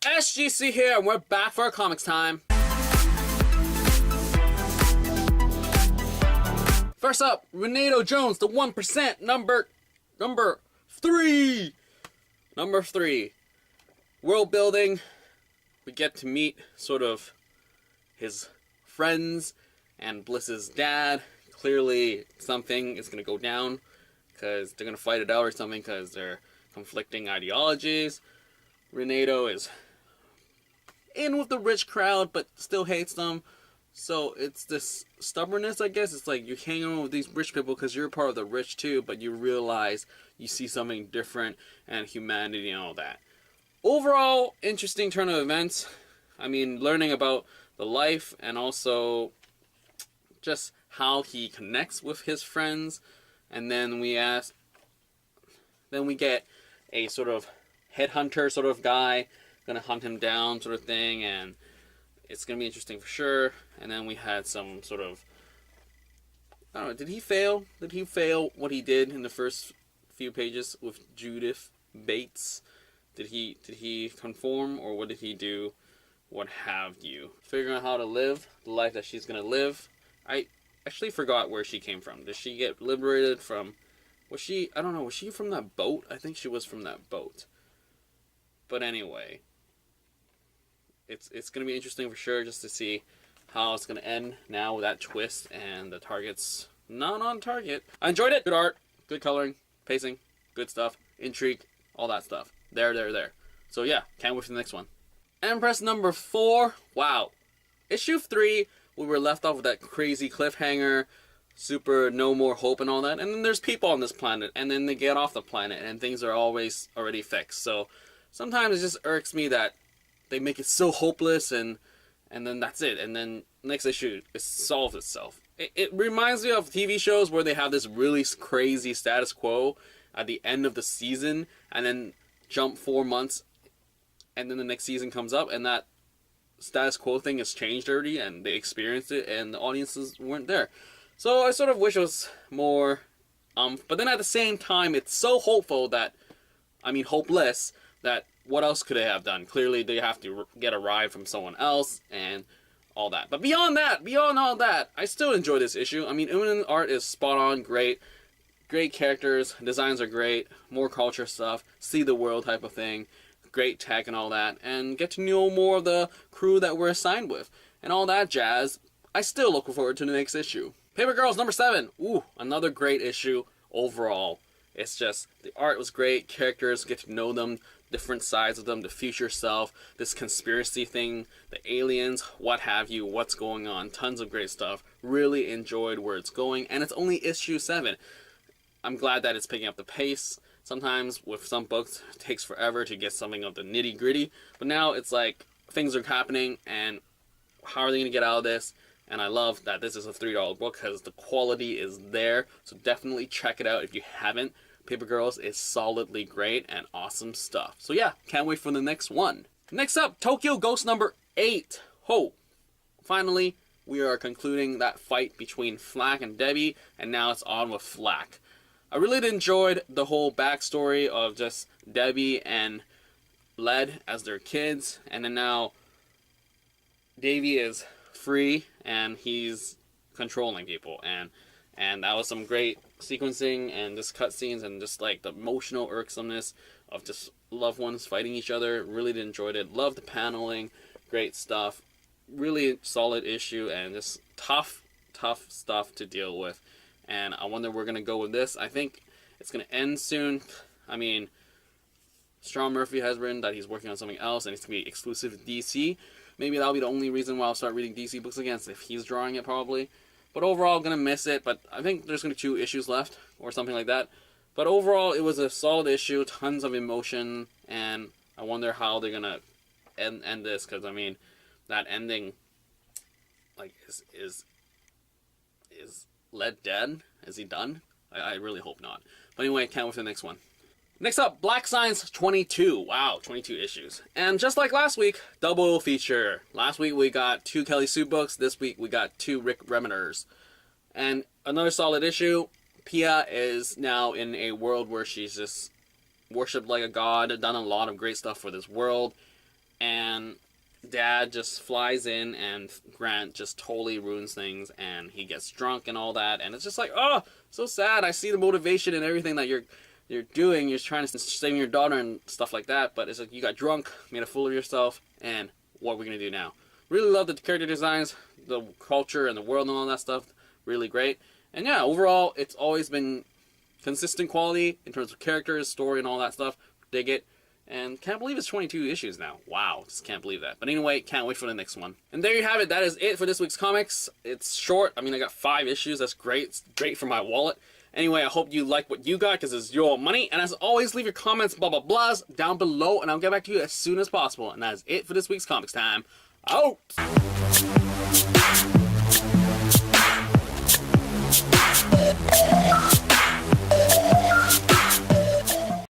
SGC here, and we're back for our comics time. First up, Renato Jones, the 1%, number 3. Number 3. World building. We get to meet sort of his friends and Bliss's dad. Clearly something is going to go down because they're going to fight it out or something because they're conflicting ideologies. Renato is in with the rich crowd but still hates them. So it's this stubbornness, I guess. It's like you hang on with these rich people because you're part of the rich too, but you realize you see something different and humanity and all that. Overall, interesting turn of events. I mean, learning about the life and also just how he connects with his friends. And then we get a sort of headhunter sort of guy, gonna hunt him down sort of thing, and it's gonna be interesting for sure. And then we had some sort of, I don't know, did he fail? Did he fail what he did in the first few pages with Judith Bates? Did he conform, or what did he do? What have you? Figuring out how to live the life that she's gonna live. I actually forgot where she came from. Did she get liberated from? Was she? I don't know. Was she from that boat? I think she was from that boat. But anyway, it's gonna be interesting for sure, just to see how it's gonna end now with that twist and the target's not on target. I enjoyed it. Good art, good coloring, pacing, good stuff, intrigue, all that stuff. There. So yeah, can't wait for the next one. Empress number 4. Wow. Issue 3, we were left off with that crazy cliffhanger, super no more hope and all that. And then there's people on this planet, and then they get off the planet, and things are always already fixed. So sometimes it just irks me that they make it so hopeless, and then that's it. And then next issue, it solves itself. It reminds me of TV shows where they have this really crazy status quo at the end of the season, and then jump 4 months, and then the next season comes up, and that status quo thing has changed already, and they experienced it, and the audiences weren't there. So I sort of wish it was more, but then at the same time, it's so hopeful that, I mean hopeless, that what else could they have done? Clearly they have to get a ride from someone else, and all that. But beyond all that, I still enjoy this issue. I mean, Immonen art is spot on, great characters, designs are great, more culture stuff, see the world type of thing, great tech and all that, and get to know more of the crew that we're assigned with, and all that jazz. I still look forward to the next issue. Paper Girls number 7. Ooh, another great issue overall. It's just, the art was great, characters, get to know them, different sides of them, the future self, this conspiracy thing, the aliens, what have you, what's going on, tons of great stuff. Really enjoyed where it's going, and it's only issue 7. I'm glad that it's picking up the pace. Sometimes with some books it takes forever to get something of the nitty gritty, but now it's like things are happening, and how are they going to get out of this? And I love that this is a $3 book because the quality is there, so definitely check it out if you haven't. Paper Girls is solidly great and awesome stuff. So yeah, can't wait for the next one. Next up, Tokyo Ghost number 8. Ho! Finally, we are concluding that fight between Flack and Debbie, and now it's on with Flack. I really enjoyed the whole backstory of just Debbie and Led as their kids, and then now Davey is free and he's controlling people, and that was some great sequencing and just cutscenes and just like the emotional irksomeness of just loved ones fighting each other. Really enjoyed it. Loved the paneling, great stuff. Really solid issue and just tough stuff to deal with. And I wonder where we're gonna go with this. I think it's gonna end soon. I mean, Sean Murphy has written that he's working on something else and it's gonna be exclusive to DC. Maybe that'll be the only reason why I'll start reading DC books again, if he's drawing it probably. But overall, I'm gonna miss it. But I think there's gonna be 2 issues left or something like that. But overall, it was a solid issue, tons of emotion, and I wonder how they're gonna end this, because I mean, that ending, like, is Led dead? Is he done? I really hope not. But anyway, can't wait for the next one. Next up, Black Signs 22. Wow, 22 issues. And just like last week, double feature. Last week we got 2 Kelly Sue books. This week we got 2 Rick Remenders. And another solid issue. Pia is now in a world where she's just worshipped like a god, done a lot of great stuff for this world. and Dad just flies in, and Grant just totally ruins things, and he gets drunk and all that, and it's just like, oh, so sad. I see the motivation and everything that you're doing. You're trying to save your daughter and stuff like that, but it's like you got drunk, made a fool of yourself, and what are we gonna do now? Really love the character designs, the culture, and the world and all that stuff. Really great. And yeah, overall, it's always been consistent quality in terms of characters, story, and all that stuff. Dig it. And can't believe it's 22 issues now. Wow, just can't believe that. But anyway, can't wait for the next one. And there you have it. That is it for this week's comics. It's short. I mean, I got 5 issues. That's great. It's great for my wallet. Anyway, I hope you like what you got, because it's your money. And as always, leave your comments, blah, blah, blahs down below, and I'll get back to you as soon as possible. And that is it for this week's comics time. Out!